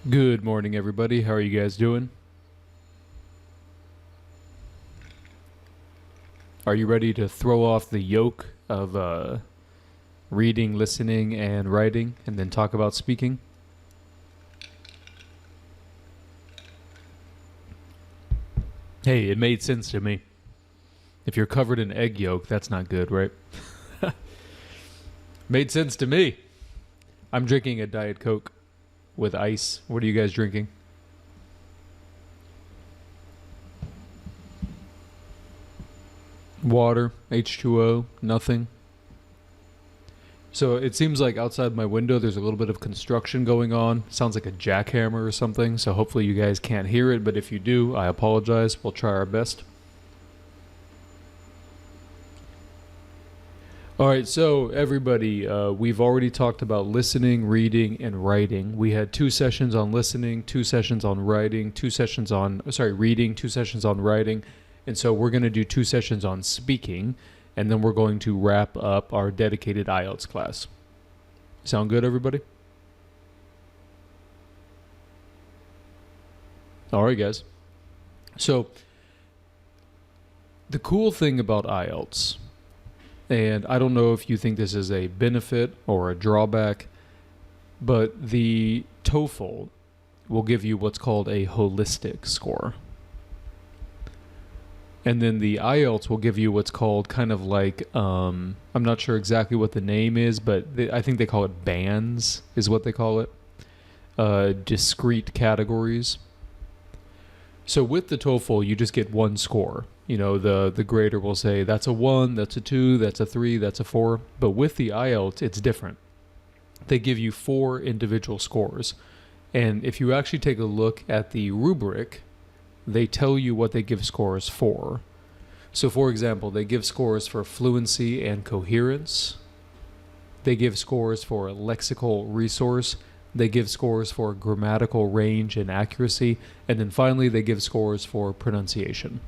Good morning, everybody. How are you guys doing? Are you ready to throw off the yoke of reading, listening, and writing, and then talk about speaking? Hey, it made sense to me. If you're covered in egg yolk, that's not good, right? Made sense to me. I'm drinking a Diet Coke with ice. What are you guys drinking? Water, H2O, nothing. So it seems like outside my window there's a little bit of construction going on. Sounds like a jackhammer or something. So hopefully you guys can't hear it, but if you do, I apologize. We'll try our best. All right, so everybody, we've already talked about listening, reading, and writing. We had 2 sessions on listening, 2 sessions on writing, 2 sessions on, reading, 2 sessions on writing. And so we're going to do 2 sessions on speaking, and then we're going to wrap up our dedicated IELTS class. Sound good, everybody? All right, guys. So the cool thing about IELTS, and I don't know if you think this is a benefit or a drawback, but the TOEFL will give you what's called a holistic score. And then the IELTS will give you what's called kind of like, I'm not sure exactly what the name is, but I think they call it bands, is what they call it. Discrete categories. So with the TOEFL, you just get one score. You know, the grader will say that's a 1, that's a 2, that's a 3, that's a 4. But with the IELTS, it's different. They give you 4 individual scores. And if you actually take a look at the rubric, they tell you what they give scores for. So for example, they give scores for fluency and coherence. They give scores for lexical resource. They give scores for grammatical range and accuracy. And then finally, they give scores for pronunciation.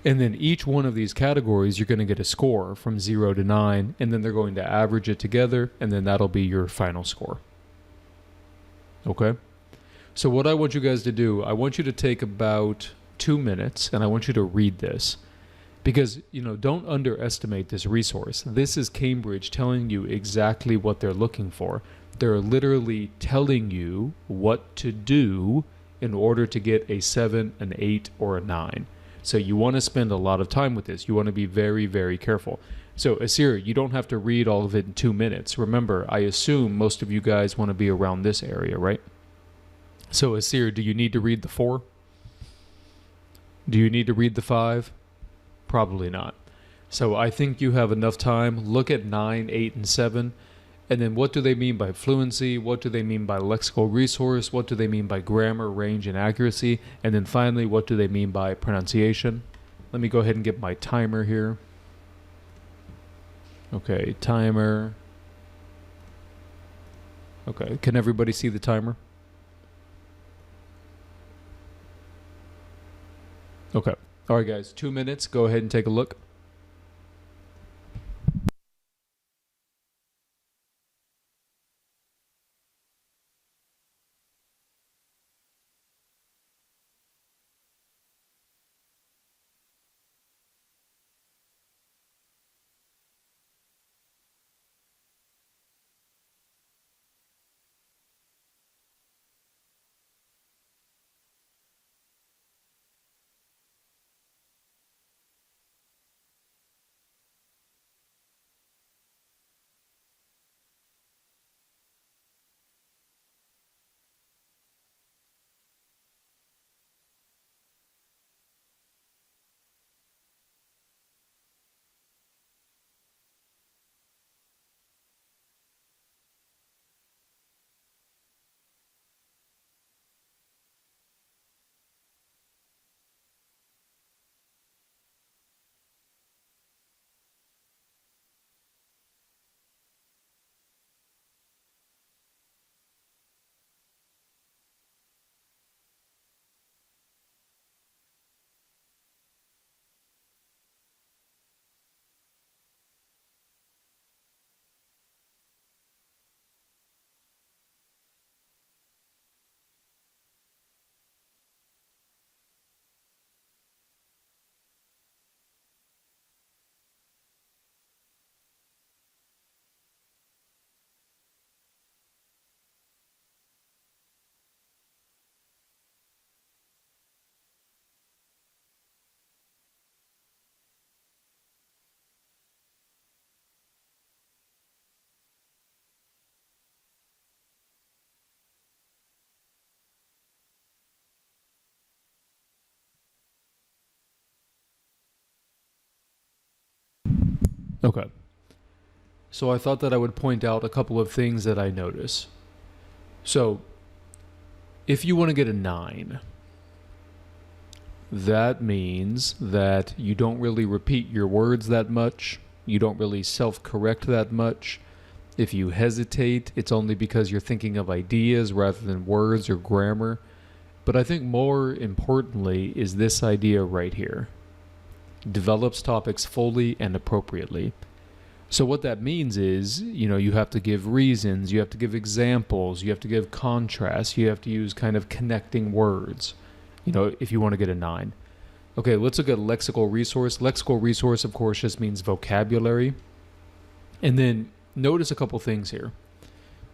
And then each one of these categories, you're going to get a score from 0 to 9, and then they're going to average it together, and then that'll be your final score. Okay? So what I want you guys to do, I want you to take about 2 minutes, and I want you to read this. Because, don't underestimate this resource. This is Cambridge telling you exactly what they're looking for. They're literally telling you what to do in order to get a 7, an 8, or a 9. So you want to spend a lot of time with this. You want to be very, very careful. So Asir, you don't have to read all of it in 2 minutes. Remember, I assume most of you guys want to be around this area, right? So Asir, do you need to read the 4? Do you need to read the 5? Probably not. So I think you have enough time. Look at 9, 8, and 7. And then what do they mean by fluency? What do they mean by lexical resource? What do they mean by grammar, range, and accuracy? And then finally, what do they mean by pronunciation? Let me go ahead and get my timer here. Okay, timer. Okay, can everybody see the timer? Okay. All right, guys, 2 minutes. Go ahead and take a look. Okay. So I thought that I would point out a couple of things that I notice. So if you want to get a 9, that means that you don't really repeat your words that much. You don't really self-correct that much. If you hesitate, it's only because you're thinking of ideas rather than words or grammar. But I think more importantly is this idea right here. Develops topics fully and appropriately. So what that means is, you have to give reasons, you have to give examples, you have to give contrasts, you have to use kind of connecting words, if you want to get a 9. Okay, let's look at lexical resource. Lexical resource, of course, just means vocabulary. And then notice a couple things here.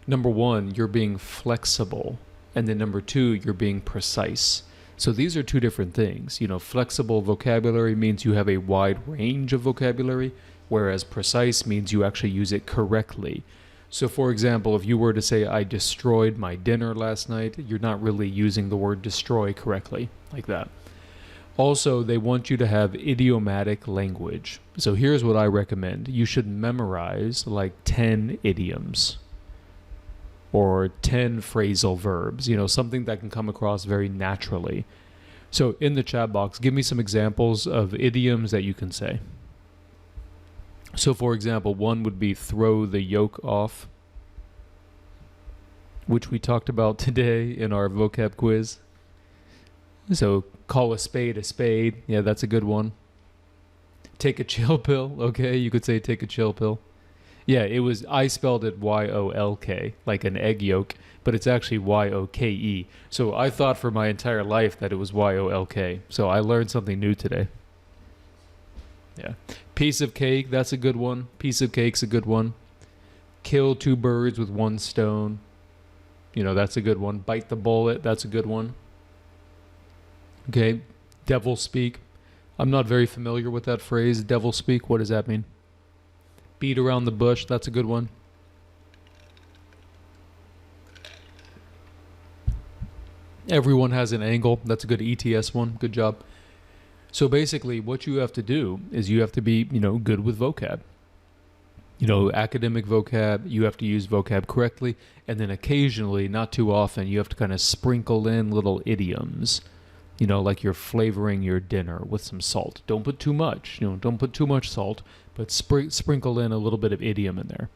Number 1, you're being flexible. And then number 2, you're being precise. So these are two different things. Flexible vocabulary means you have a wide range of vocabulary, whereas precise means you actually use it correctly. So for example, if you were to say, I destroyed my dinner last night, you're not really using the word destroy correctly, like that. Also, they want you to have idiomatic language. So here's what I recommend. You should memorize like 10 idioms or 10 phrasal verbs, something that can come across very naturally. So in the chat box, give me some examples of idioms that you can say. So for example, one would be throw the yoke off, which we talked about today in our vocab quiz. So call a spade a spade. Yeah, that's a good one. Take a chill pill. Okay, you could say take a chill pill. Yeah, I spelled it Y-O-L-K, like an egg yolk, but it's actually Y-O-K-E. So I thought for my entire life that it was Y-O-L-K. So I learned something new today. Yeah. Piece of cake, that's a good one. Piece of cake's a good one. Kill 2 birds with 1 stone. That's a good one. Bite the bullet, that's a good one. Okay. Devil speak. I'm not very familiar with that phrase. Devil speak, what does that mean? Beat around the bush, that's a good one. Everyone has an angle, that's a good ETS one. Good job. So basically, what you have to do is you have to be, good with vocab. Academic vocab, you have to use vocab correctly, and then occasionally, not too often, you have to kind of sprinkle in little idioms. Like you're flavoring your dinner with some salt. Don't put too much, don't put too much salt, but sprinkle in a little bit of idiom in there.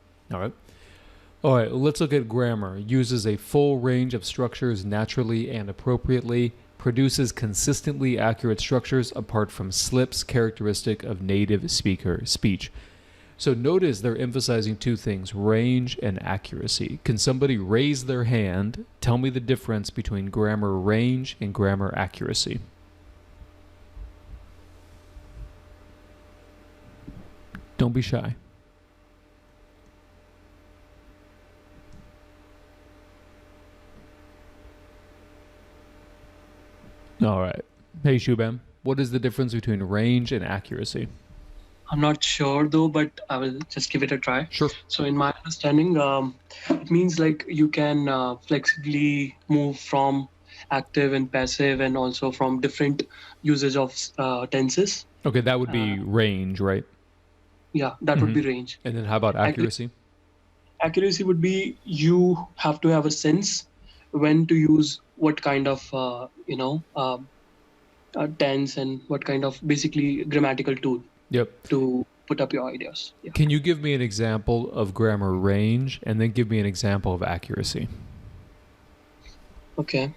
All right, let's look at grammar. Uses a full range of structures naturally and appropriately. Produces consistently accurate structures apart from slips characteristic of native speaker speech. So notice they're emphasizing 2 things, range and accuracy. Can somebody raise their hand, tell me the difference between grammar range and grammar accuracy? Don't be shy. All right. Hey, Shubham, what is the difference between range and accuracy? I'm not sure though, but I will just give it a try. Sure. So in my understanding, it means like you can flexibly move from active and passive and also from different usage of tenses. Okay, that would be range, right? Yeah, that would be range. And then how about accuracy? Accuracy would be you have to have a sense when to use what kind of, tense and what kind of basically grammatical tool. Yep. To put up your ideas. Yeah. Can you give me an example of grammar range and then give me an example of accuracy? Okay.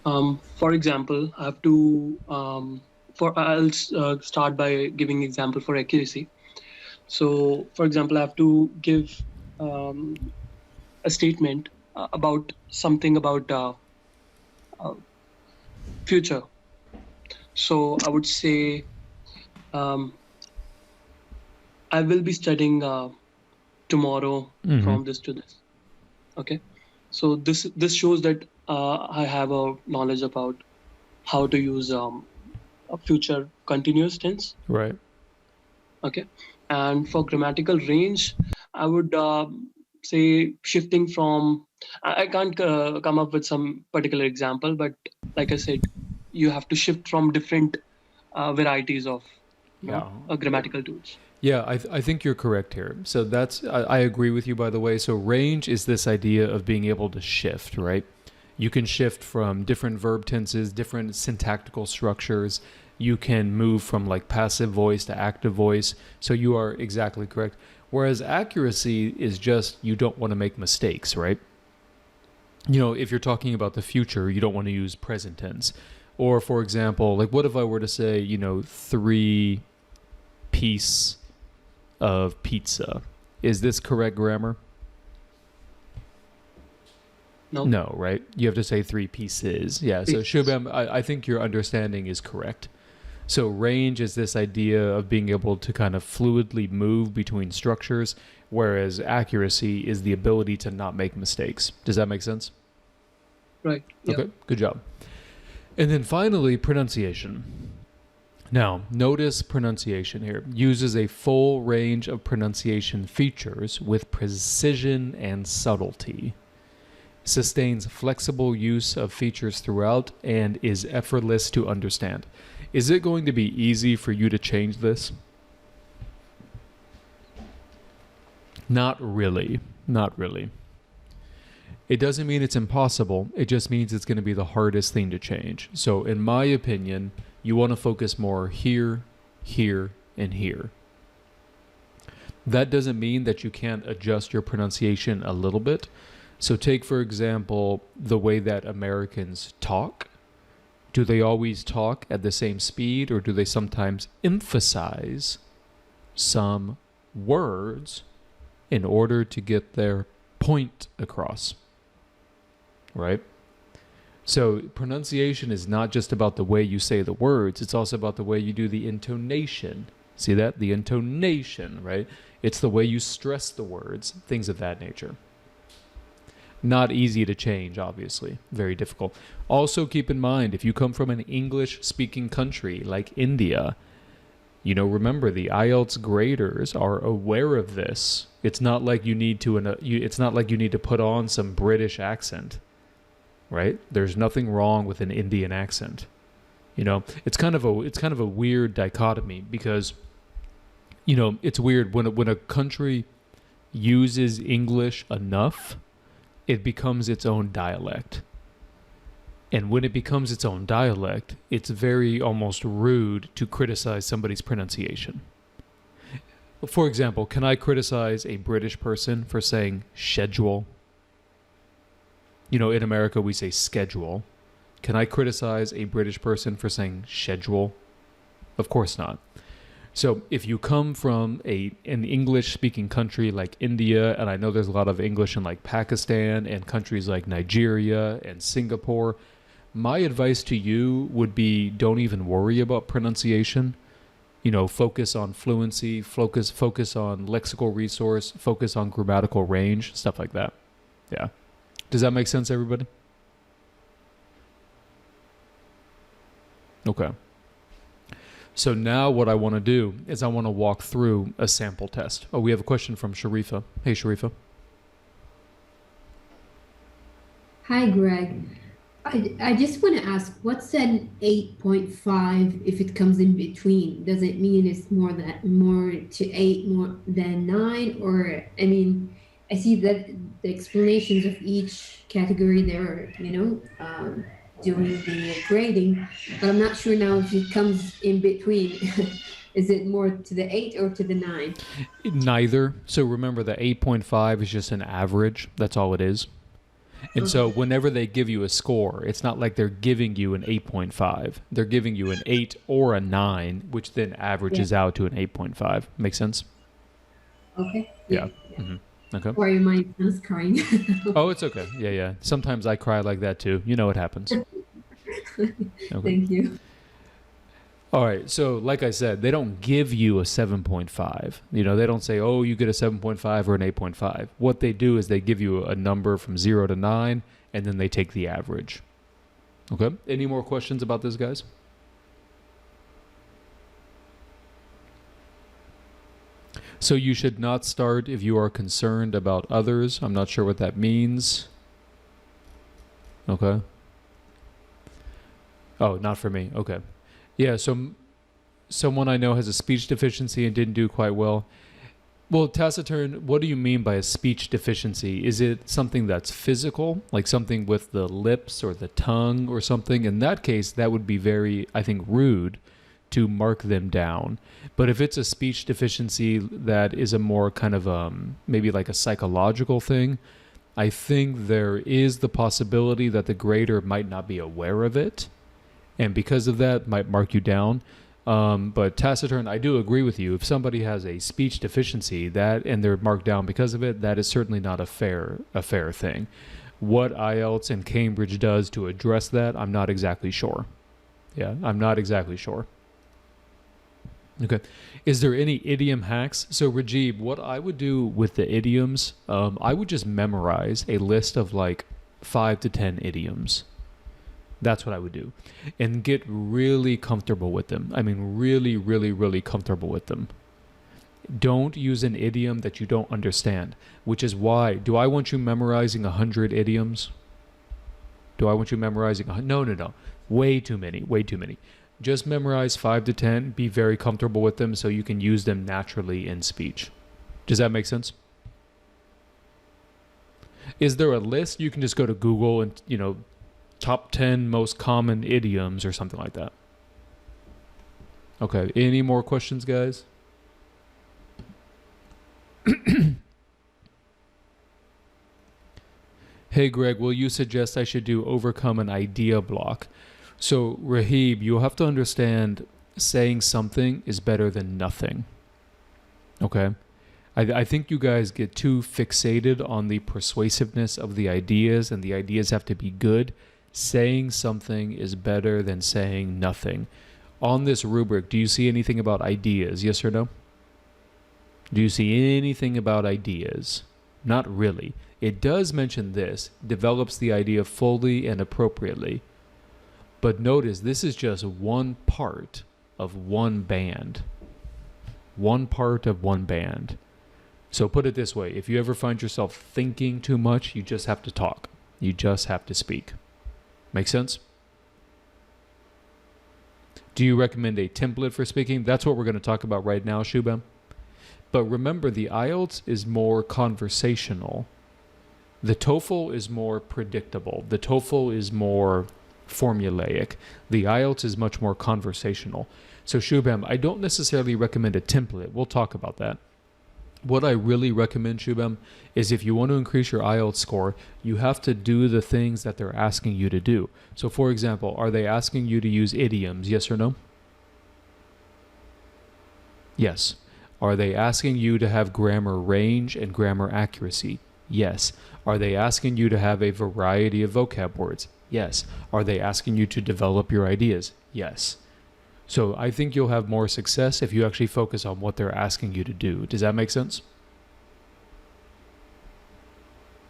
For example, I have to, I'll start by giving example for accuracy. So for example, I have to give a statement about something about future. So I would say, I will be studying tomorrow from this to this. Okay, so this shows that I have a knowledge about how to use a future continuous tense. Right. Okay, and for grammatical range, I would say shifting from. I can't come up with some particular example, but like I said, you have to shift from different varieties of grammatical tools. Yeah, I think you're correct here. So I agree with you, by the way. So range is this idea of being able to shift, right? You can shift from different verb tenses, different syntactical structures. You can move from like passive voice to active voice. So you are exactly correct. Whereas accuracy is just you don't want to make mistakes, right? If you're talking about the future, you don't want to use present tense. Or for example, like what if I were to say, 3 piece of pizza? Is this correct grammar? No. No, right? You have to say 3 pieces. Yeah, so Shubham, I think your understanding is correct. So range is this idea of being able to kind of fluidly move between structures, whereas accuracy is the ability to not make mistakes. Does that make sense? Right. Yeah. Okay, good job. And then finally, pronunciation. Now, notice pronunciation here. Uses a full range of pronunciation features with precision and subtlety. Sustains flexible use of features throughout and is effortless to understand. Is it going to be easy for you to change this? Not really. Not really. It doesn't mean it's impossible. It just means it's going to be the hardest thing to change. So in my opinion, you want to focus more here, here, and here. That doesn't mean that you can't adjust your pronunciation a little bit. So take, for example, the way that Americans talk. Do they always talk at the same speed, or do they sometimes emphasize some words in order to get their point across? Right? So pronunciation is not just about the way you say the words, it's also about the way you do the intonation. See that? The intonation, right? It's the way you stress the words, things of that nature. Not easy to change, obviously. Very difficult. Also keep in mind, if you come from an English-speaking country like India, remember the IELTS graders are aware of this. It's not like you need to put on some British accent, right? There's nothing wrong with an Indian accent. It's kind of a weird dichotomy because, it's weird when a country uses English enough, it becomes its own dialect. And when it becomes its own dialect, it's very almost rude to criticize somebody's pronunciation. For example, can I criticize a British person for saying schedule? In America we say schedule. Can I criticize a British person for saying schedule? Of course not. So if you come from an English-speaking country like India, and I know there's a lot of English in like Pakistan and countries like Nigeria and Singapore, my advice to you would be don't even worry about pronunciation. Focus on fluency, focus on lexical resource, focus on grammatical range, stuff like that. Yeah. Does that make sense, everybody? Okay. So now what I want to do is I want to walk through a sample test. Oh, we have a question from Sharifa. Hey, Sharifa. Hi, Greg. I just want to ask, what's an 8.5 if it comes in between? Does it mean it's more to 8 more than 9? Or, I see that the explanations of each category there, doing the grading, but I'm not sure now if it comes in between. Is it more to the 8 or to the 9? Neither. So remember, the 8.5 is just an average. That's all it is. And so whenever they give you a score, it's not like they're giving you an 8.5. They're giving you an 8 or a 9, which then averages out to an 8.5. Make sense? Okay. Yeah. Mm-hmm. Okay. Or your mind is crying. Oh, it's okay. Yeah. Sometimes I cry like that too. It happens. Okay. Thank you. All right. So like I said, they don't give you a 7.5. They don't say, oh, you get a 7.5 or an 8.5. What they do is they give you a number from 0 to 9, and then they take the average. Okay. Any more questions about this, guys? So you should not start if you are concerned about others. I'm not sure what that means. Okay. Oh, not for me. Okay. Yeah, so someone I know has a speech deficiency and didn't do quite well. Well, taciturn, what do you mean by a speech deficiency? Is it something that's physical, like something with the lips or the tongue or something? In that case, that would be very, I think, rude to mark them down. But if it's a speech deficiency that is a more kind of maybe like a psychological thing, I think there is the possibility that the grader might not be aware of it, and because of that, might mark you down. But taciturn, I do agree with you. If somebody has a speech deficiency that and they're marked down because of it, that is certainly not a fair thing. What IELTS and Cambridge does to address that, I'm not exactly sure. Yeah, I'm not exactly sure. Okay. Is there any idiom hacks? So Rajiv, what I would do with the idioms, I would just memorize a list of like 5 to 10 idioms. That's what I would do. And get really comfortable with them. I mean, really, really, really comfortable with them. Don't use an idiom that you don't understand, which is why, do I want you memorizing 100 idioms? Do I want you memorizing? No. Way too many. Just memorize 5 to 10. Be very comfortable with them so you can use them naturally in speech. Does that make sense? Is there a list? You can just go to Google and, top 10 most common idioms or something like that. Okay, any more questions, guys? Hey, Greg, will you suggest I should do overcome an idea block? So, Rahib, you'll have to understand saying something is better than nothing. Okay? I think you guys get too fixated on the persuasiveness of the ideas, and the ideas have to be good. Saying something is better than saying nothing. On this rubric, do you see anything about ideas? Yes or no? Do you see anything about ideas? Not really. It does mention this, develops the idea fully and appropriately. But notice, this is just one part of one band. One part of one band. So put it this way, if you ever find yourself thinking too much, you just have to talk. You just have to speak. Make sense? Do you recommend a template for speaking? That's what we're going to talk about right now, Shubham. But remember, the IELTS is more conversational. The TOEFL is more predictable. The TOEFL is more formulaic. The IELTS is much more conversational. So Shubham, I don't necessarily recommend a template. We'll talk about that. What I really recommend, Shubham, is if you want to increase your IELTS score, you have to do the things that they're asking you to do. So for example, are they asking you to use idioms, yes or no? Yes. Are they asking you to have grammar range and grammar accuracy? Yes. Are they asking you to have a variety of vocab words? Yes. Are they asking you to develop your ideas? Yes. So I think you'll have more success if you actually focus on what they're asking you to do. Does that make sense?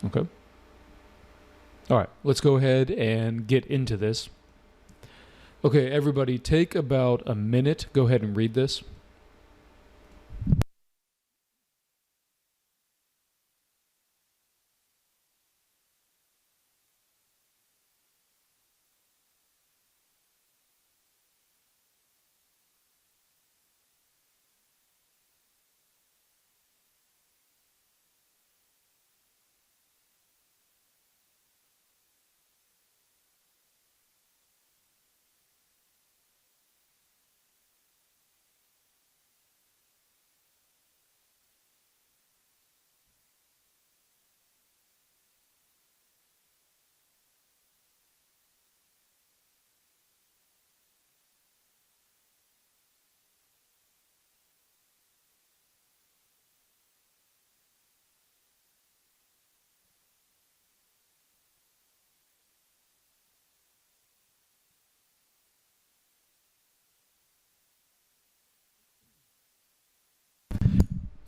Okay. All right, let's go ahead and get into this. Okay, everybody, take about a minute. Go ahead and read this.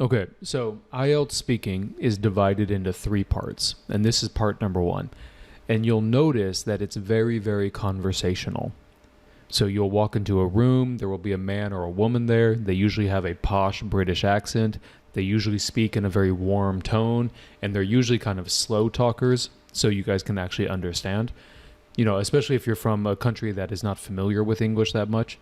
Okay, so IELTS speaking is divided into 3 parts, and this is part number 1. And you'll notice that it's very, very conversational. So you'll walk into a room, there will be a man or a woman there. They usually have a posh British accent. They usually speak in a very warm tone, and they're usually kind of slow talkers, so you guys can actually understand. Especially if you're from a country that is not familiar with English that much.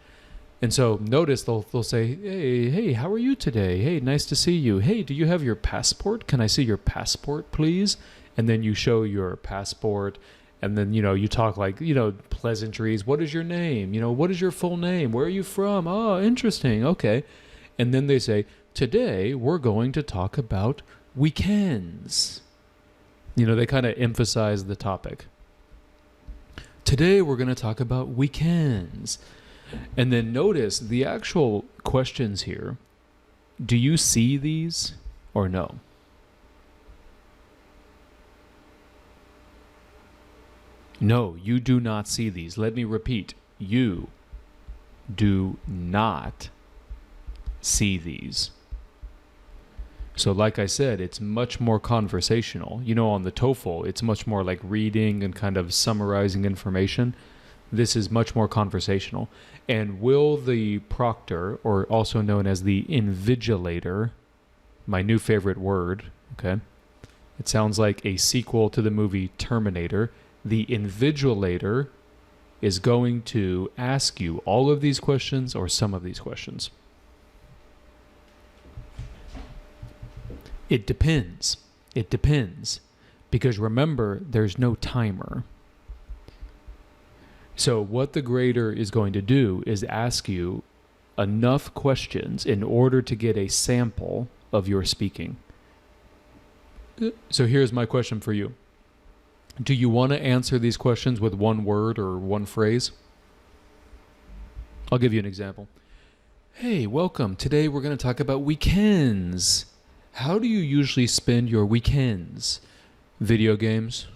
And so notice they'll say, hey, how are you today? Hey, nice to see you. Hey, do you have your passport? Can I see your passport, please? And then you show your passport, and then you talk like pleasantries. What is your name? What is your full name? Where are you from? Oh, interesting. Okay. And then they say, today we're going to talk about weekends. They kind of emphasize the topic. Today we're going to talk about weekends. And then notice the actual questions here. Do you see these or no? No, you do not see these. Let me repeat. You do not see these. So like I said, it's much more conversational. On the TOEFL, it's much more like reading and kind of summarizing information. This is much more conversational. And will the proctor, or also known as the invigilator, my new favorite word, okay? It sounds like a sequel to the movie Terminator. The invigilator is going to ask you all of these questions or some of these questions. It depends. It depends. Because remember, there's no timer. So what the grader is going to do is ask you enough questions in order to get a sample of your speaking. So here's my question for you. Do you want to answer these questions with one word or one phrase? I'll give you an example. Hey, welcome. Today we're going to talk about weekends. How do you usually spend your weekends? Video games.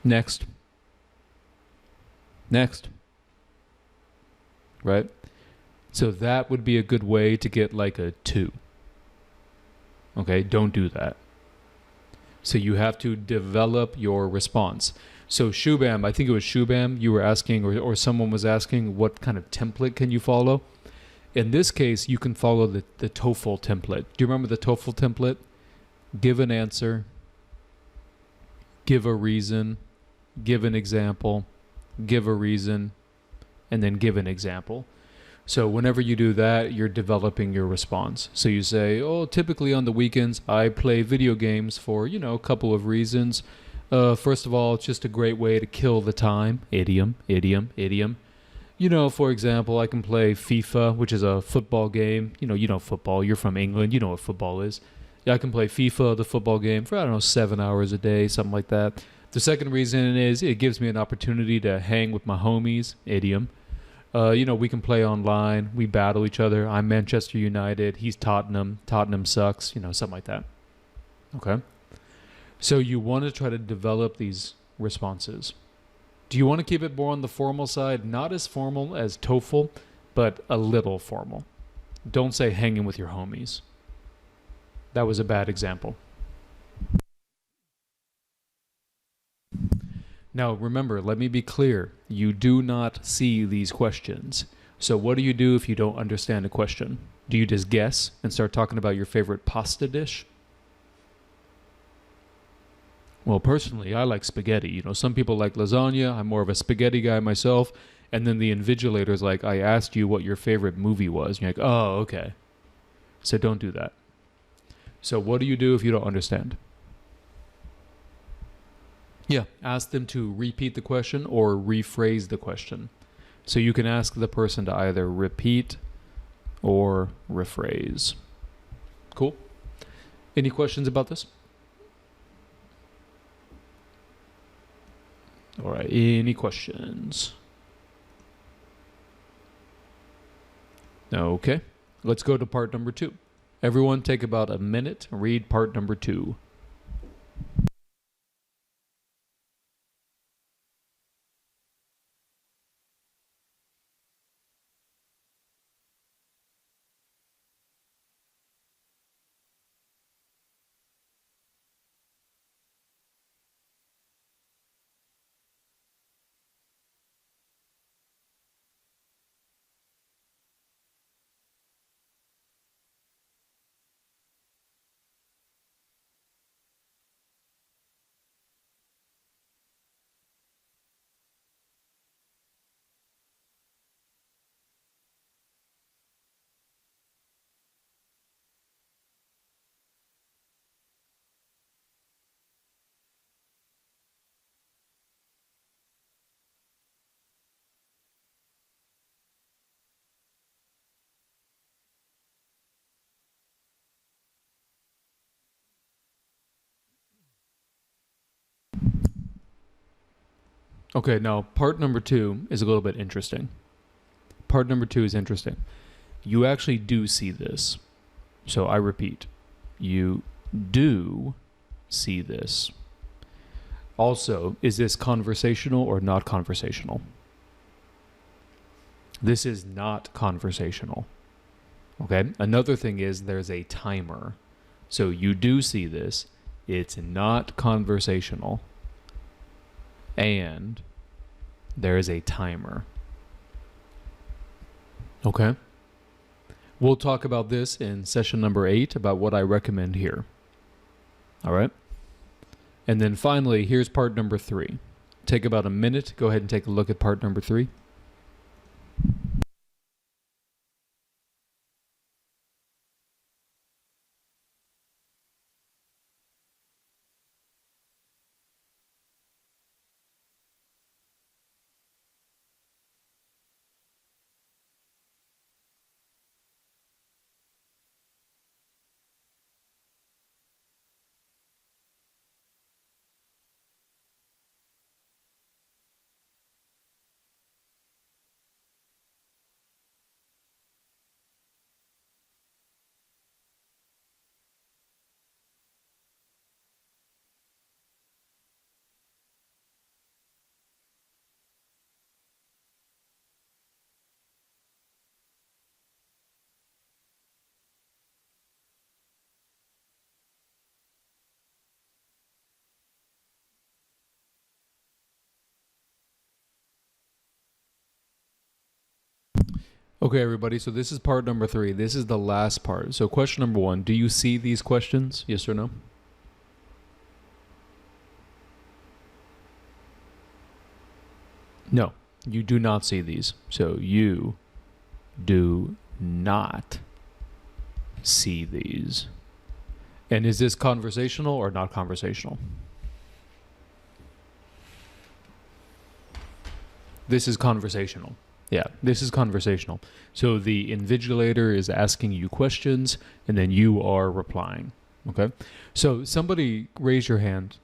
Next. Right? So that would be a good way to get like a 2. Okay, don't do that. So you have to develop your response. So Shubham, I think it was Shubham, you were asking, or someone was asking, what kind of template can you follow? In this case, you can follow the TOEFL template. Do you remember the TOEFL template? Give an answer, give a reason, give an example, give a reason, and then give an example. So whenever you do that, you're developing your response. So you say, typically on the weekends, I play video games for, a couple of reasons. First of all, it's just a great way to kill the time. Idiom. For example, I can play FIFA, which is a football game. You know football. You're from England. You know what football is. Yeah, I can play FIFA, the football game, for, 7 hours a day, something like that. The second reason is it gives me an opportunity to hang with my homies. Idiom. We can play online. We battle each other. I'm Manchester United. He's Tottenham. Tottenham sucks. Something like that. Okay? So you want to try to develop these responses. Do you want to keep it more on the formal side? Not as formal as TOEFL, but a little formal. Don't say hanging with your homies. That was a bad example. Now, remember, let me be clear. You do not see these questions. So what do you do if you don't understand a question? Do you just guess and start talking about your favorite pasta dish? Well, personally, I like spaghetti. Some people like lasagna. I'm more of a spaghetti guy myself. And then the invigilator's like, I asked you what your favorite movie was. And you're like, oh, okay. So don't do that. So what do you do if you don't understand? Yeah, ask them to repeat the question or rephrase the question. So you can ask the person to either repeat or rephrase. Cool? Any questions about this? All right, any questions? Okay, let's go to part number 2. Everyone take about a minute and read part number 2. Okay, now part number 2 is a little bit interesting. Part number 2 is interesting. You actually do see this. So I repeat, you do see this. Also, is this conversational or not conversational? This is not conversational. Okay? Another thing is there's a timer. So you do see this. It's not conversational. And there is a timer. Okay? We'll talk about this in session number 8 about what I recommend here. All right? And then finally, here's part number 3. Take about a minute. Go ahead and take a look at part number 3. Okay, everybody, so this is part number 3. This is the last part. So question number 1, do you see these questions? Yes or no? No, you do not see these. So you do not see these. And is this conversational or not conversational? This is conversational. Yeah, this is conversational. So the invigilator is asking you questions and then you are replying. Okay? So somebody raise your hand.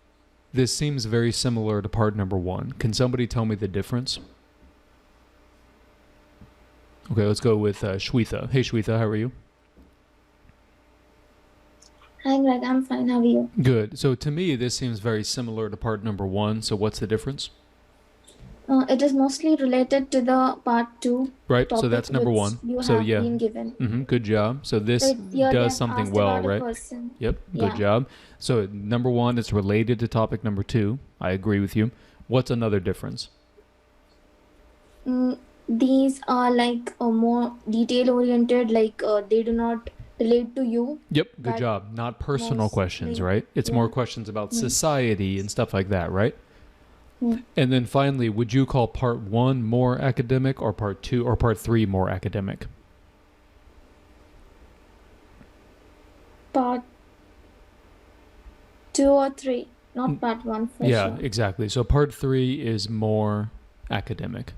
This seems very similar to part number 1. Can somebody tell me the difference? Okay, let's go with Shweta. Hey, Shweta, how are you? Hi, Greg. I'm fine. How are you? Good. So to me, this seems very similar to part number 1. So what's the difference? It is mostly related to the part 2 Right, so topic that's number which 1. you So have yeah. been given. Good job. So this So here they does have something asked well, about a right? person. Yep, good Yeah. job. So number 1, it's related to topic number 2. I agree with you. What's another difference? These are like more detail oriented, like they do not relate to you. Yep, good But job. Not personal questions, mostly, right? It's more yeah. questions about society and stuff like that, right? Hmm. And then finally, would you call part 1 more academic or part 2 or part 3 more academic? Part 2 or 3, not part 1 for Yeah, sure. exactly. So part 3 is more academic.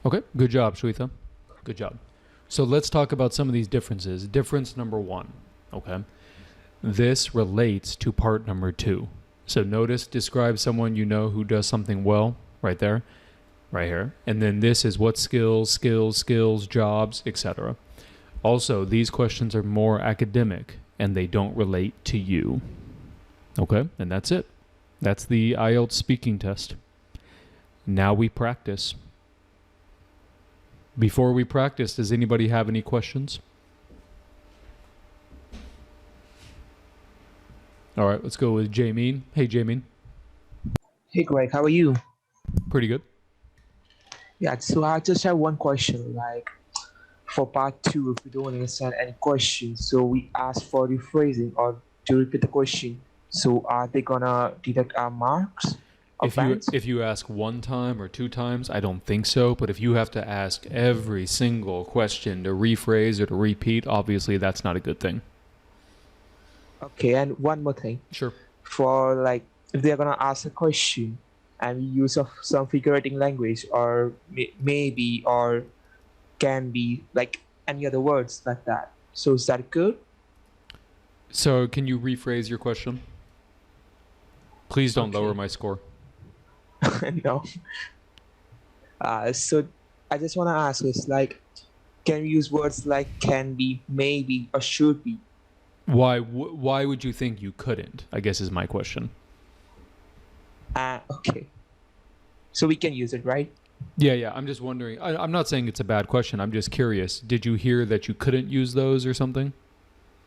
Okay, good job, Shweta. Good job. So let's talk about some of these differences. Difference number 1, okay? This relates to part number 2. So notice, describe someone you know who does something well, right there, right here. And then this is what skills, jobs, etc. Also, these questions are more academic and they don't relate to you. Okay, and that's it. That's the IELTS speaking test. Now we practice. Before we practice, does anybody have any questions? All right, let's go with Jameen. Hey, Jameen. Hey Greg, how are you? Pretty good. Yeah, so I just have one question. Like for part 2, if we don't understand any questions, so we ask for rephrasing or to repeat the question. So are they gonna deduct our marks or bands? If you ask 1 time or 2 times, I don't think so. But if you have to ask every single question to rephrase or to repeat, obviously that's not a good thing. Okay, and one more thing. Sure. For like, if they're gonna ask a question and we use of some figurative language or maybe or can be like any other words like that. So is that good? So can you rephrase your question? Please don't Okay. lower my score. No. So I just want to ask is like, can we use words like can be, maybe, or should be? Why would you think you couldn't? I guess is my question. Okay. So we can use it, right? Yeah. I'm just wondering. I'm not saying it's a bad question. I'm just curious. Did you hear that you couldn't use those or something?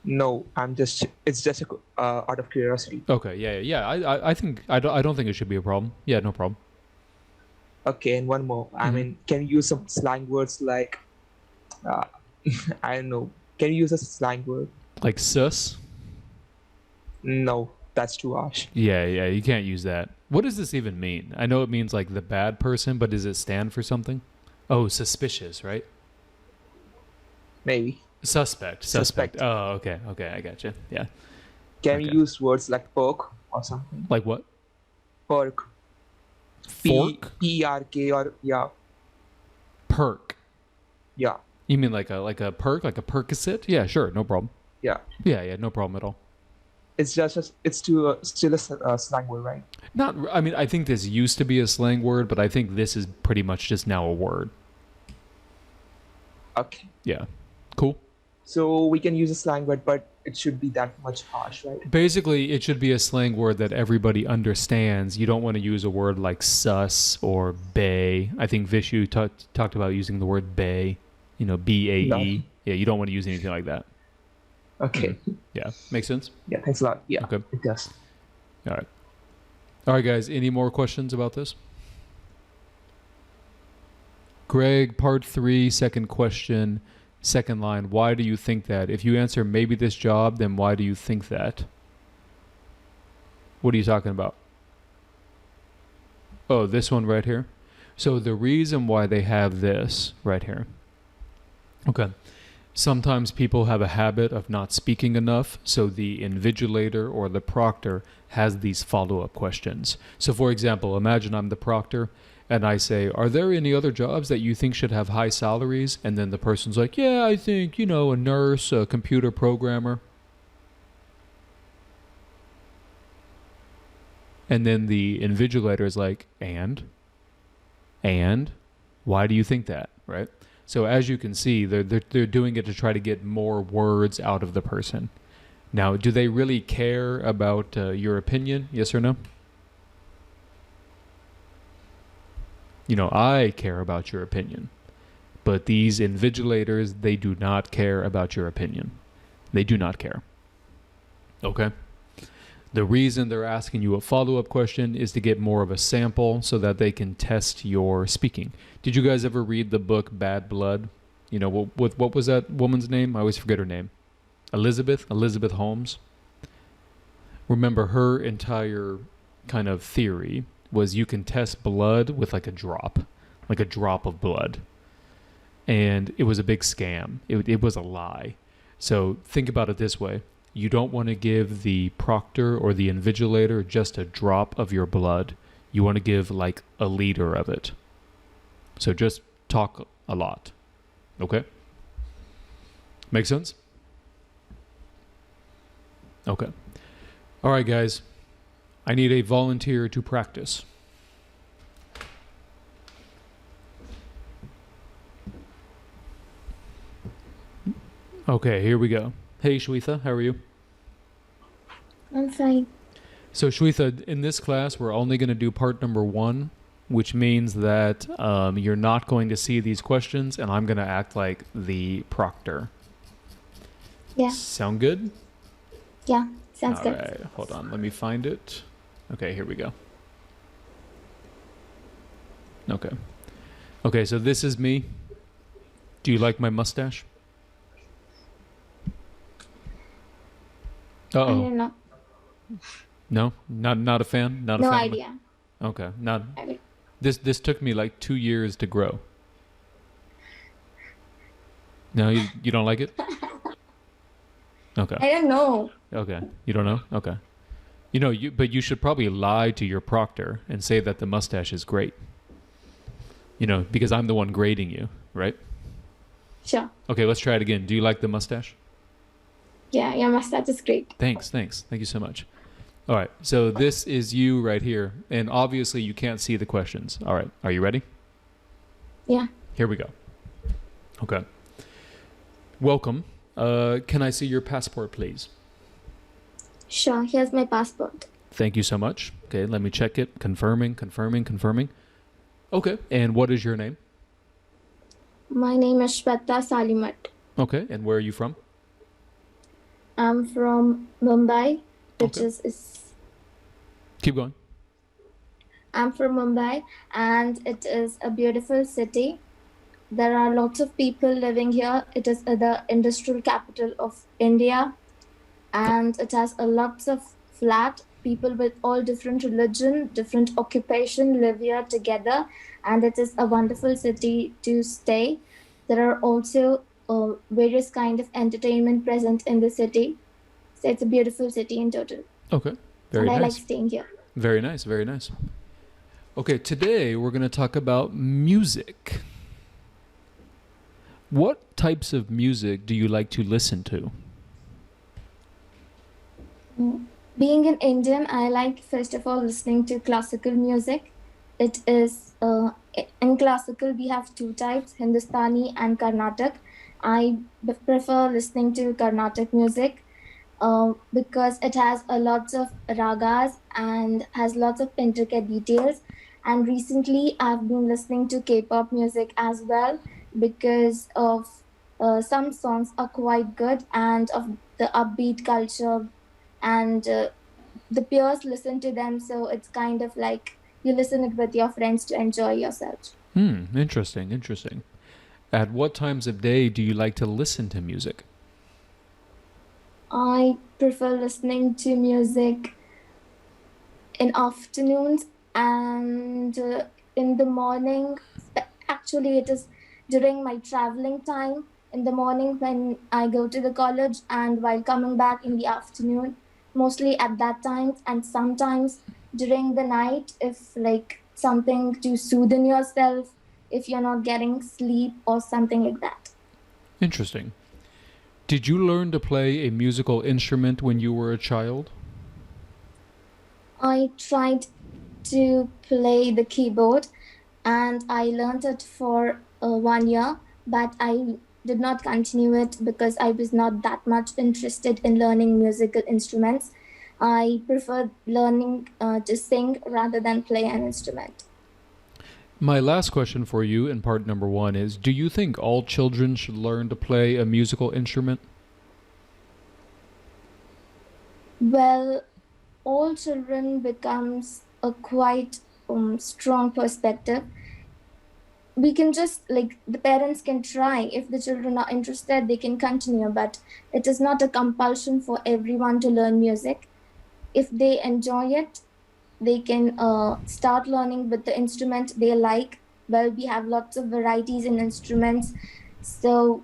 No, it's just out of curiosity. Okay. Yeah. I think I don't think it should be a problem. Yeah, no problem. Okay, and one more. I mean, can you use some slang words like, uh, I don't know. Can you use a slang word? Like sus? No, that's too harsh. Yeah. You can't use that. What does this even mean? I know it means like the bad person, but does it stand for something? Oh, suspicious, right? Maybe. Suspect. Suspect. Oh, okay. I gotcha. Yeah. Can Okay. we use words like perk or something? Like what? Perk. Fork? P-E-R-K or yeah. Perk. Yeah. You mean like a perk, like a Percocet? Yeah, sure, no problem. Yeah. Yeah, no problem at all. It's still a slang word, right? I mean, I think this used to be a slang word, but I think this is pretty much just now a word. Okay. Yeah. Cool. So we can use a slang word, but it should be that much harsh, right? Basically, it should be a slang word that everybody understands. You don't want to use a word like sus or bae. I think Vishu talked about using the word bae, B-A-E. No. Yeah, you don't want to use anything like that. Okay. Yeah, makes sense? Yeah, thanks a lot. Yeah, Okay. it does. All right, guys, any more questions about this? Greg, part 3, second question, second line. Why do you think that? If you answer maybe this job, then why do you think that? What are you talking about? Oh, this one right here. So the reason why they have this right here. Okay. Sometimes people have a habit of not speaking enough, so the invigilator or the proctor has these follow-up questions. So for example, imagine I'm the proctor and I say, are there any other jobs that you think should have high salaries? And then the person's like, yeah, I think, a nurse, a computer programmer. And then the invigilator is like, and why do you think that, right? So as you can see, they're doing it to try to get more words out of the person. Now, do they really care about your opinion? Yes or no? I care about your opinion. But these invigilators, they do not care about your opinion. They do not care. Okay? The reason they're asking you a follow-up question is to get more of a sample so that they can test your speaking. Did you guys ever read the book Bad Blood? What was that woman's name? I always forget her name. Elizabeth Holmes. Remember, her entire kind of theory was you can test blood with like a drop of blood. And it was a big scam. It was a lie. So think about it this way. You don't want to give the proctor or the invigilator just a drop of your blood. You want to give like a liter of it. So just talk a lot. Okay? Make sense? Okay. All right, guys. I need a volunteer to practice. Okay, here we go. Hey, Shwetha, how are you? I'm fine. So, Shwetha, in this class, we're only going to do part number 1, which means that you're not going to see these questions, and I'm going to act like the proctor. Yeah. Sound good? Yeah. Sounds All good. right, hold on. Let me find it. Okay, here we go. Okay, so this is me. Do you like my mustache? I Uh-oh. don't know. No? Not a fan? Not a No fan? idea. Okay. Not I will- this took me like 2 years to grow. No, you don't like it? Okay. I don't know. Okay. You don't know? Okay. But you should probably lie to your proctor and say that the mustache is great. Because I'm the one grading you, right? Sure. Okay, let's try it again. Do you like the mustache? Yeah, your mustache is great. Thanks. Thank you so much. All right. So this is you right here. And obviously you can't see the questions. All right. Are you ready? Yeah. Here we go. Okay. Welcome. Can I see your passport, please? Sure. Here's my passport. Thank you so much. Okay, let me check it. Confirming. Okay. And what is your name? My name is Shweta Salimat. Okay. And where are you from? I'm from Mumbai, which Okay. is Keep going. I'm from Mumbai, and it is a beautiful city. There are lots of people living here. It is the industrial capital of India, and it has a lots of flat people with all different religion, different occupation live here together, and it is a wonderful city to stay. There are also various kind of entertainment present in the city, so it's a beautiful city in total. Okay. Very and I like nice. staying here. Very nice. Very nice. Okay, today we're going to talk about music. What types of music do you like to listen to? Being an Indian, I like first of all listening to classical music. It is in classical we have two types, Hindustani and Carnatic. I prefer listening to Carnatic music because it has a lots of ragas and has lots of intricate details. And recently I've been listening to K-pop music as well because of some songs are quite good and of the upbeat culture, and the peers listen to them, so it's kind of like you listen it with your friends to enjoy yourself. Interesting. At what times of day do you like to listen to music? I prefer listening to music in afternoons and in the morning. Actually, it is during my traveling time in the morning when I go to the college, and while coming back in the afternoon, mostly at that time, and sometimes during the night if like something to soothe yourself if you're not getting sleep or something like that. Interesting. Did you learn to play a musical instrument when you were a child? I tried to play the keyboard and I learned it for 1 year, but I did not continue it because I was not that much interested in learning musical instruments. I prefer learning to sing rather than play an instrument. My last question for you in part number 1 is, do you think all children should learn to play a musical instrument? Well, all children becomes a quite strong perspective. We can just like the parents can try. If the children are interested, they can continue, but it is not a compulsion for everyone to learn music. If they enjoy it, they can start learning with the instrument they like. Well, we have lots of varieties in instruments, so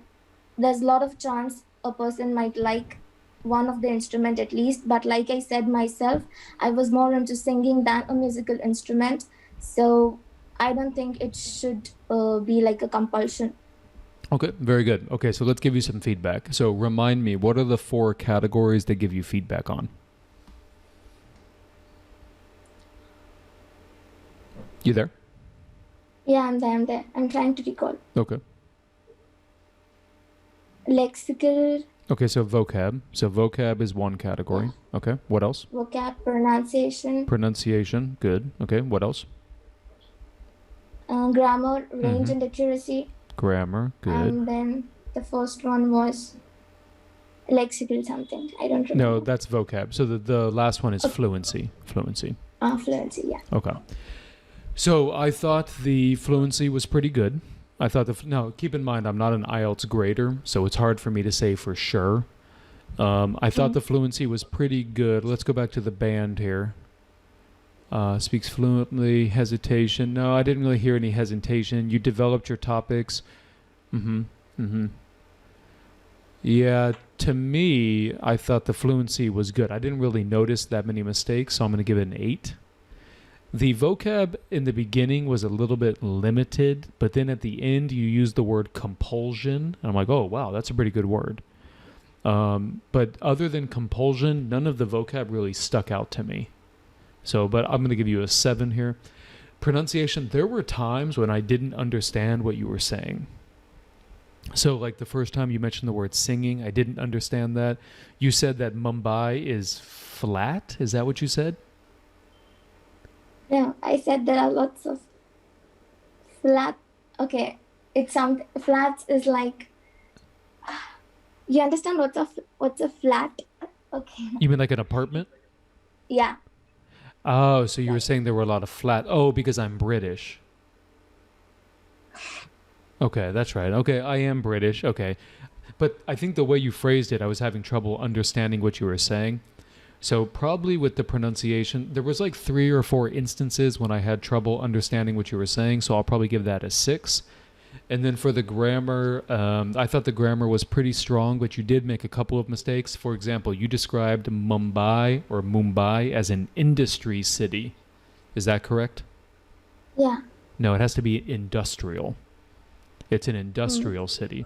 there's a lot of chance a person might like one of the instrument at least. But like I said myself, I was more into singing than a musical instrument, so I don't think it should be like a compulsion. Okay, very good. Okay, so let's give you some feedback. So remind me, what are the 4 categories they give you feedback on? You there? Yeah, I'm there. I'm trying to recall. Okay. Lexical, Okay, so vocab. So vocab is one category. Okay, what else? vocab, pronunciation, Pronunciation, good. Okay, what else? grammar, range and accuracy. Grammar, good. And then the first one was lexical something. I don't remember. No, that's vocab. So the last one is fluency. Fluency. Fluency, yeah. Okay. So I thought the fluency was pretty good. I thought now keep in mind I'm not an IELTS grader, so it's hard for me to say for sure. I thought the fluency was pretty good. Let's go back to the band here. Speaks fluently. Hesitation. No, I didn't really hear any hesitation. You developed your topics. Yeah, to me, I thought the fluency was good. I didn't really notice that many mistakes, so I'm going to give it an 8. The vocab in the beginning was a little bit limited, but then at the end you used the word compulsion. And I'm like, oh, wow, that's a pretty good word. But other than compulsion, none of the vocab really stuck out to me. So, but I'm going to give you a 7 here. Pronunciation, there were times when I didn't understand what you were saying. So, like the first time you mentioned the word singing, I didn't understand that. You said that Mumbai is flat. Is that what you said? No, I said there are lots of flat. Okay, it sounds flats is like. You understand what's a flat? Okay. You mean like an apartment? Yeah. Oh, so you were saying there were a lot of flat. Oh, because I'm British. Okay, that's right. Okay, I am British. Okay. But I think the way you phrased it, I was having trouble understanding what you were saying. So probably with the pronunciation, there was like 3 or 4 instances when I had trouble understanding what you were saying. So I'll probably give that a 6. And then for the grammar, I thought the grammar was pretty strong, but you did make a couple of mistakes. For example, you described Mumbai as an industry city. Is that correct? Yeah. No, it has to be industrial. It's an industrial city.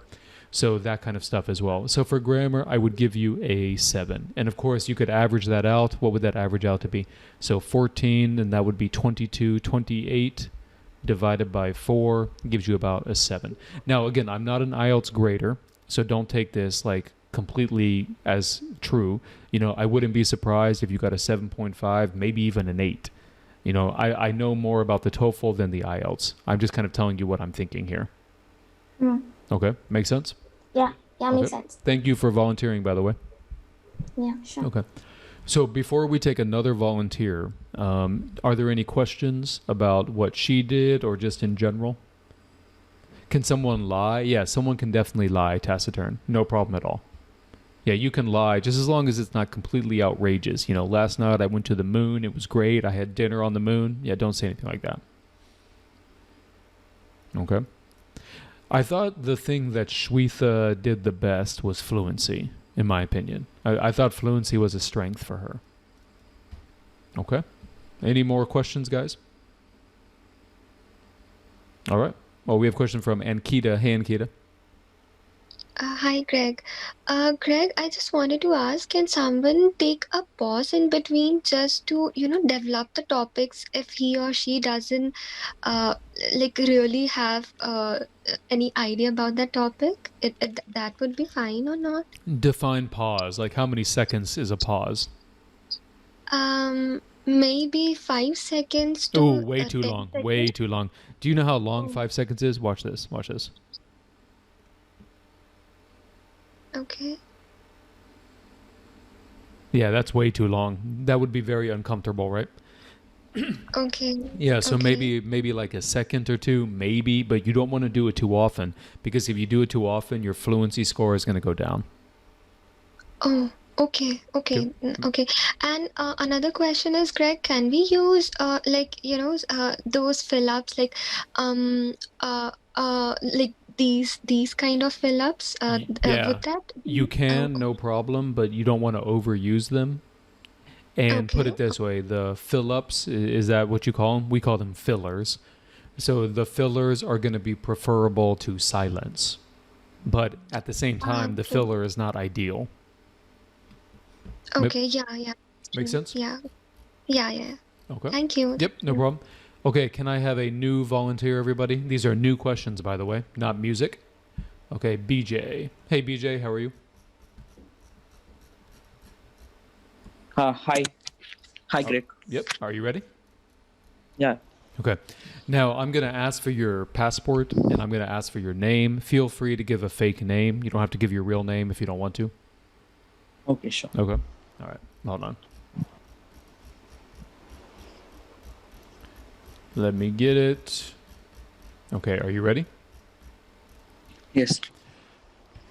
So that kind of stuff as well. So for grammar, I would give you a 7. And of course, you could average that out. What would that average out to be? So 14, and that would be 22, 28 divided by 4 gives you about a 7. Now, again, I'm not an IELTS grader, so don't take this like completely as true. You know, I wouldn't be surprised if you got a 7.5, maybe even an 8. You know, I know more about the TOEFL than the IELTS. I'm just kind of telling you what I'm thinking here. Okay, makes sense? Yeah, makes sense. Thank you for volunteering, by the way. Yeah, sure. Okay. So before we take another volunteer, are there any questions about what she did or just in general? Can someone lie? Yeah, someone can definitely lie, taciturn. No problem at all. Yeah, you can lie just as long as it's not completely outrageous. You know, last night I went to the moon. It was great. I had dinner on the moon. Yeah, don't say anything like that. Okay. I thought the thing that Shwetha did the best was fluency, in my opinion. I thought fluency was a strength for her. Okay. Any more questions, guys? All right. Well, we have a question from Ankita. Hey, Ankita. Hi, Greg. Greg, I just wanted to ask, can someone take a pause in between just to, develop the topics if he or she doesn't really have any idea about that topic? That would be fine or not? Define pause. Like how many seconds is a pause? Maybe 5 seconds to Oh, way too 10 long. seconds. Way too long. Do you know how long 5 seconds is? Watch this. Watch this. Okay. Yeah, that's way too long. That would be very uncomfortable, right? Okay. Yeah, so Okay. maybe like a second or two, maybe, but you don't want to do it too often because if you do it too often, your fluency score is going to go down. Oh, okay, okay, okay. And another question is, Greg, can we use those fill-ups like these kind of fill-ups? Yeah, Would that you can, no problem, but you don't want to overuse them. And put it Okay. this way, the fill-ups, is that what you call them? We call them fillers. So the fillers are going to be preferable to silence. But at the same time, the Okay. filler is not ideal. Okay, yeah. Make sense? Yeah. Yeah. Okay. Thank you. Yep, no problem. Okay, can I have a new volunteer, everybody? These are new questions, by the way, not music. Okay, BJ. Hey, BJ, how are you? Hi. Hi, Greg. Yep. Are you ready? Yeah. Okay. Now, I'm going to ask for your passport, and I'm going to ask for your name. Feel free to give a fake name. You don't have to give your real name if you don't want to. Okay, sure. Okay. All right. Hold on. Let me get it. Okay, are you ready? Yes.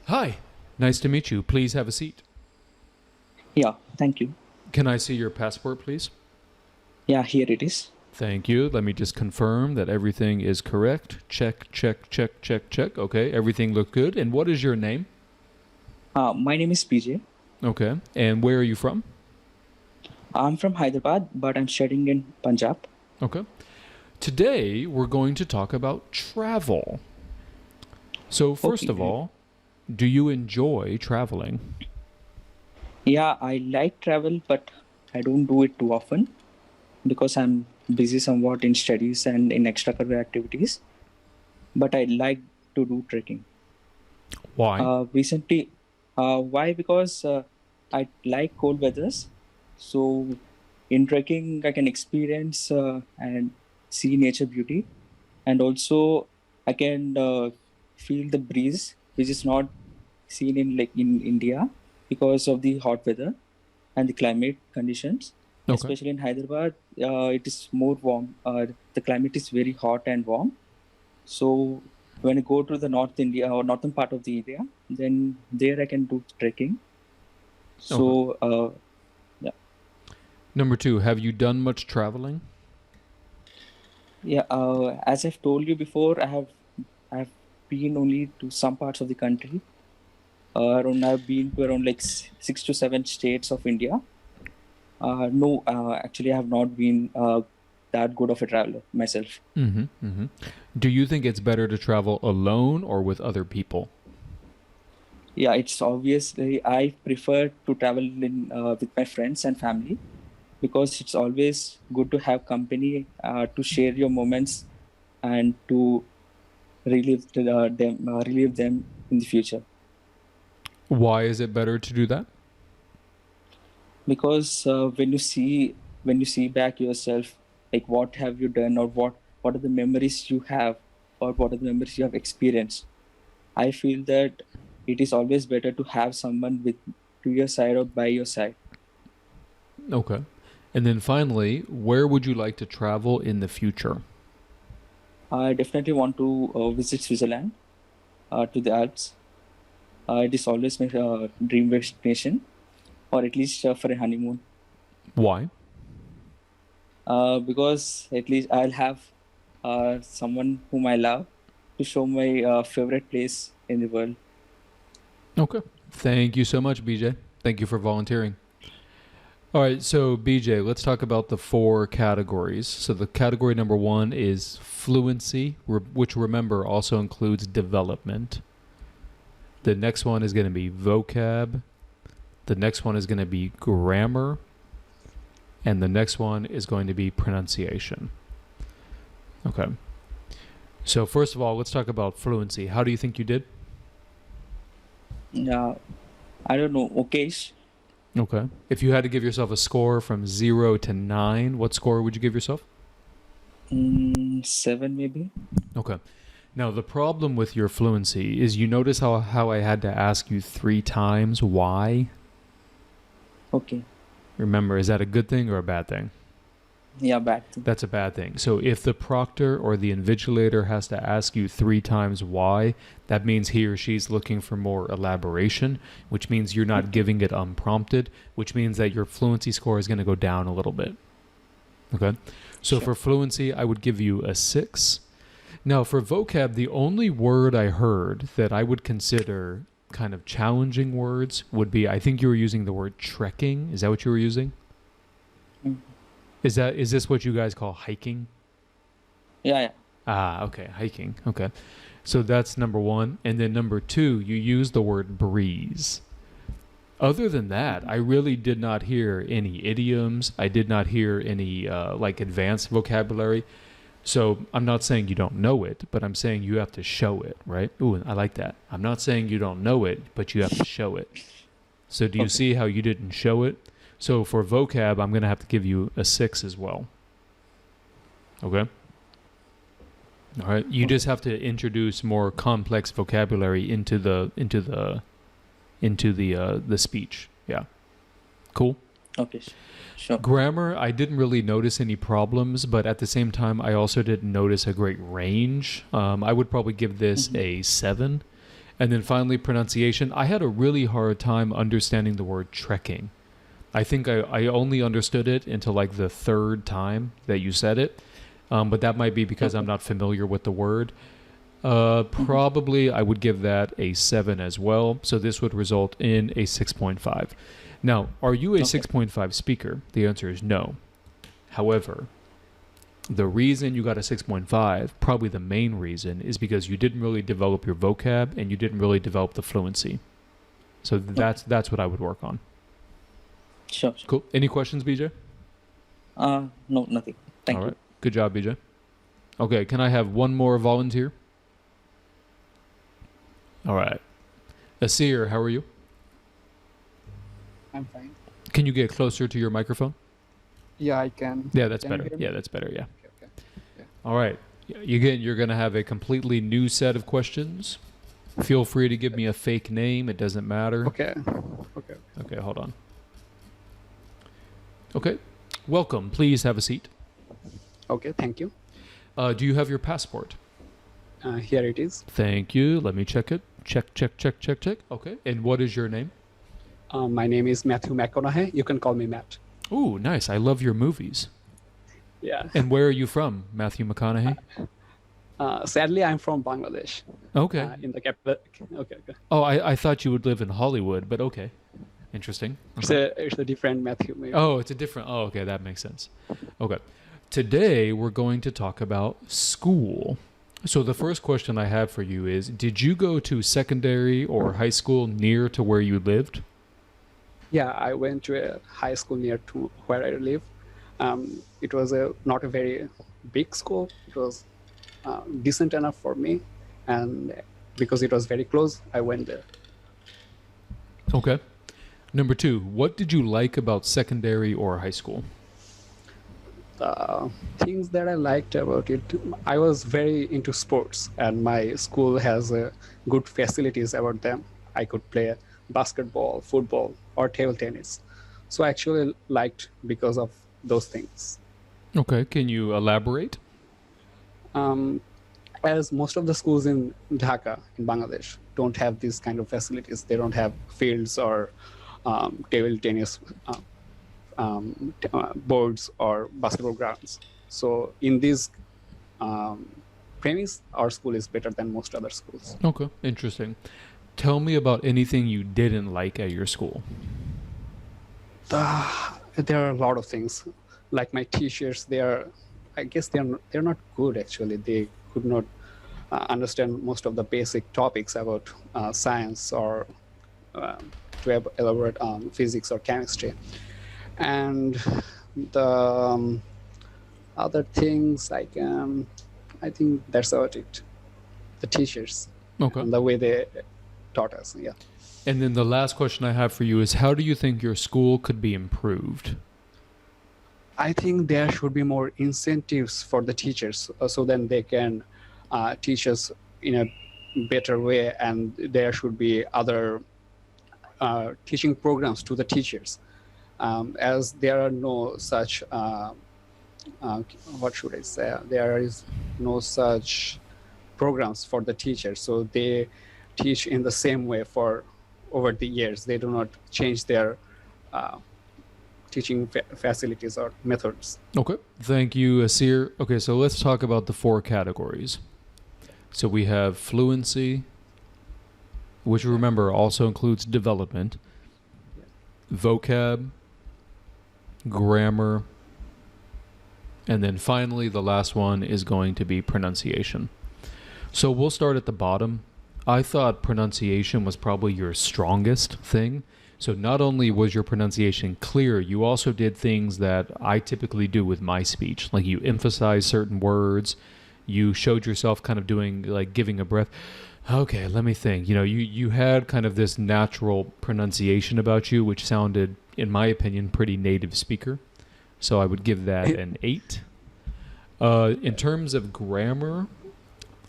Hi. Nice to meet you. Please have a seat. Yeah. Thank you. Can I see your passport, please? Yeah, here it is. Thank you. Let me just confirm that everything is correct. Check, check, check, check, check. Okay, everything looked good. And what is your name? My name is PJ. Okay. And where are you from? I'm from Hyderabad, but I'm studying in Punjab. Okay. Today, we're going to talk about travel. So, first of Okay. all, do you enjoy traveling? Yeah, I like travel, but I don't do it too often because I'm busy somewhat in studies and in extracurricular activities. But I like to do trekking. Why? Recently, why? Because I like cold weathers. So in trekking, I can experience and see nature beauty, and also I can feel the breeze, which is not seen in like in India because of the hot weather and the climate conditions. Okay. Especially in Hyderabad, it is more warm. The climate is very hot and warm. So when I go to the North India or northern part of the India, then there I can do trekking. Okay. So yeah, Number 2, have you done much traveling? yeah. As I've told you before, I've been only to some parts of the country. I've been to around like 6 to 7 states of India. No, actually, I have not been that good of a traveler myself. Mm-hmm. Mm-hmm. Do you think it's better to travel alone or with other people? Yeah, it's obviously I prefer to travel in with my friends and family because it's always good to have company to share your moments and to relive them in the future. Why is it better to do that? Because when you see back yourself, like what have you done or what are the memories you have or what are the memories you have experienced. I feel that it is always better to have someone with to your side or by your side. Okay. And then finally, where would you like to travel in the future? I definitely want to visit Switzerland, to the Alps. It is always my dream destination, or at least for a honeymoon. Why? Because at least I'll have someone whom I love to show my favorite place in the world. Okay. Thank you so much, BJ. Thank you for volunteering. All right, so BJ, let's talk about the 4 categories. So the category number 1 is fluency, which remember also includes development. The next one is going to be vocab. The next one is going to be grammar. And the next one is going to be pronunciation. Okay. So first of all, let's talk about fluency. How do you think you did? I don't know. Okay. Okay. If you had to give yourself a score from 0 to 9, what score would you give yourself? 7 maybe. Okay. Now, the problem with your fluency is you notice how I had to ask you 3 times why? Okay. Remember, is that a good thing or a bad thing? Yeah, bad thing. That's a bad thing. So if the proctor or the invigilator has to ask you 3 times why, that means he or she's looking for more elaboration, which means you're not giving it unprompted, which means that your fluency score is going to go down a little bit. Okay? So for fluency, I would give you a 6. Now, for vocab, the only word I heard that I would consider kind of challenging words would be, I think you were using the word trekking. Is that what you were using? Mm. Is this what you guys call hiking? Yeah. Ah, okay, hiking. Okay. So that's number 1. And then number 2, you use the word breeze. Other than that, I really did not hear any idioms. I did not hear any like advanced vocabulary. So I'm not saying you don't know it, but I'm saying you have to show it, right? Ooh, I like that. I'm not saying you don't know it, but you have to show it. So do you see how you didn't show it? So for vocab, I'm going to have to give you a 6 as well. Okay? All right. You just have to introduce more complex vocabulary into the speech. Yeah. Cool. Okay. Sure. Grammar, I didn't really notice any problems, but at the same time, I also didn't notice a great range. I would probably give this a 7. And then finally, pronunciation. I had a really hard time understanding the word trekking. I think I only understood it until like the 3rd time that you said it. But that might be because I'm not familiar with the word. Probably I would give that a 7 as well. So this would result in a 6.5. Now, are you a 6.5 speaker? The answer is no. However, the reason you got a 6.5, probably the main reason, is because you didn't really develop your vocab and you didn't really develop the fluency. So that's what I would work on. Sure. Cool. Any questions, BJ? No, nothing. Thank All you. right. Good job, BJ. Okay, can I have one more volunteer? All right. Asir, how are you? I'm fine. Can you get closer to your microphone? Yeah, I can. Yeah, that's Can you better. hear me? Yeah, that's better. Yeah. Okay. All right. Again, you're going to have a completely new set of questions. Feel free to give me a fake name. It doesn't matter. Okay. Okay. Okay, hold on. Okay. Welcome. Please have a seat. Okay. Thank you. Do you have your passport? Here it is. Thank you. Let me check it. Check. Okay. And what is your name? My name is Matthew McConaughey. You can call me Matt. Ooh, nice. I love your movies. Yeah. And where are you from, Matthew McConaughey? Sadly, I'm from Bangladesh. Okay. In the capital. Okay. Oh, I thought you would live in Hollywood, but okay. Interesting. Okay. It's a different Matthew. Maybe. Oh, it's a different. Oh, okay. That makes sense. Okay. Today, we're going to talk about school. So the first question I have for you is, did you go to secondary or high school near to where you lived? Yeah, I went to a high school near to where I live. It was not a very big school. It was decent enough for me, and because it was very close, I went there. Okay. Number two, what did you like about secondary or high school? Things that I liked about it, I was very into sports, and my school has good facilities about them. I could play basketball, football, or table tennis. So I actually liked because of those things. Okay. Can you elaborate? As most of the schools in Dhaka, in Bangladesh, don't have these kind of facilities. They don't have fields or table tennis boards or basketball grounds. So in these premise, our school is better than most other schools. Okay. Interesting. Tell me about anything you didn't like at your school. There are a lot of things. Like my teachers, I guess they're not good actually. They could not understand most of the basic topics about science or to elaborate on physics or chemistry. And the other things I think that's about it. The teachers. Okay. And the way they taught us. Yeah. And then the last question I have for you is, how do you think your school could be improved? I think there should be more incentives for the teachers so then they can teach us in a better way, and there should be other teaching programs to the teachers. As there are no such, what should I say? There is no such programs for the teachers. So they teach in the same way for over the years. They do not change their teaching facilities or methods. Okay. Thank you, Asir. Okay, so let's talk about the 4 categories. So we have fluency, which remember also includes development, vocab, grammar, and then finally the last one is going to be pronunciation. So we'll start at the bottom. I thought pronunciation was probably your strongest thing. So not only was your pronunciation clear, you also did things that I typically do with my speech. Like you emphasize certain words. You showed yourself kind of doing, like giving a breath. Okay, let me think. You know, you had kind of this natural pronunciation about you, which sounded, in my opinion, pretty native speaker. So I would give that an 8. In terms of grammar,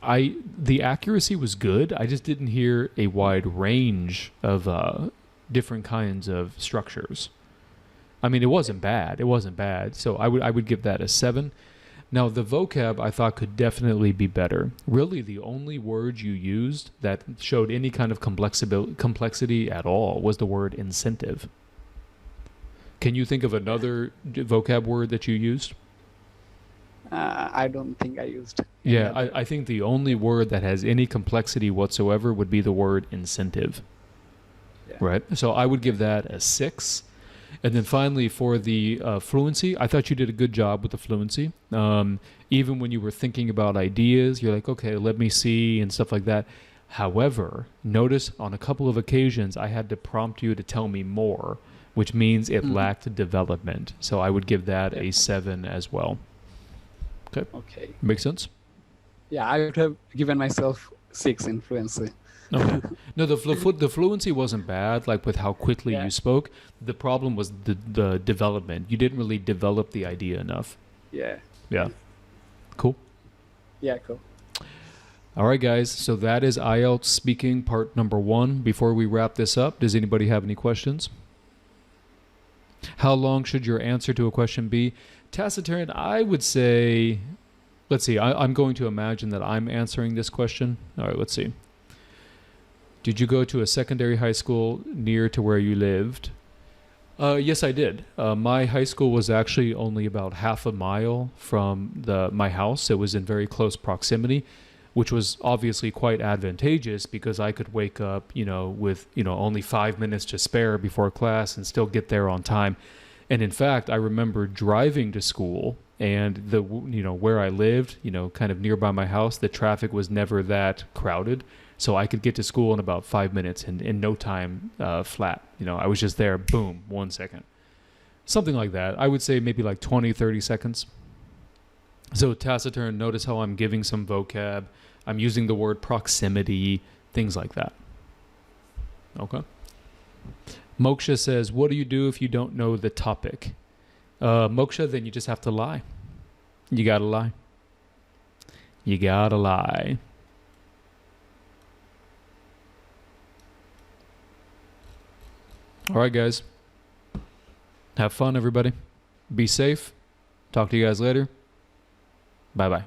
the accuracy was good. I just didn't hear a wide range of different kinds of structures. I mean, it wasn't bad. It wasn't bad. So I would give that a 7. Now, the vocab I thought could definitely be better. Really, the only word you used that showed any kind of complexity at all was the word incentive. Can you think of another vocab word that you used? I don't think I used. Yeah, I think the only word that has any complexity whatsoever would be the word incentive. Yeah. Right? So I would give that a 6. And then finally, for the fluency, I thought you did a good job with the fluency. Even when you were thinking about ideas, you're like, okay, let me see, and stuff like that. However, notice on a couple of occasions, I had to prompt you to tell me more, which means it lacked development. So I would give that a 7 as well. Okay. Okay. Makes sense? Yeah, I would have given myself 6 in fluency. Okay. No, the fluency wasn't bad, like with how quickly you spoke. The problem was the development. You didn't really develop the idea enough. Yeah. Yeah. Cool. Yeah, cool. All right, guys. So that is IELTS speaking part number 1. Before we wrap this up, does anybody have any questions? How long should your answer to a question be? Taciturn, I would say, let's see, I'm going to imagine that I'm answering this question. All right, let's see. Did you go to a secondary high school near to where you lived? Yes, I did. My high school was actually only about half a mile from my house. It was in very close proximity, which was obviously quite advantageous because I could wake up, with, only 5 minutes to spare before class and still get there on time. And in fact, I remember driving to school and where I lived, kind of nearby my house, the traffic was never that crowded. So I could get to school in about 5 minutes and in no time flat. I was just there, boom, 1 second. Something like that. I would say maybe like 20, 30 seconds. So taciturn, notice how I'm giving some vocab. I'm using the word proximity, things like that. Okay. Moksha says, what do you do if you don't know the topic? Moksha, then you just have to lie. You gotta lie. You gotta lie. All right, guys. Have fun, everybody. Be safe. Talk to you guys later. Bye-bye.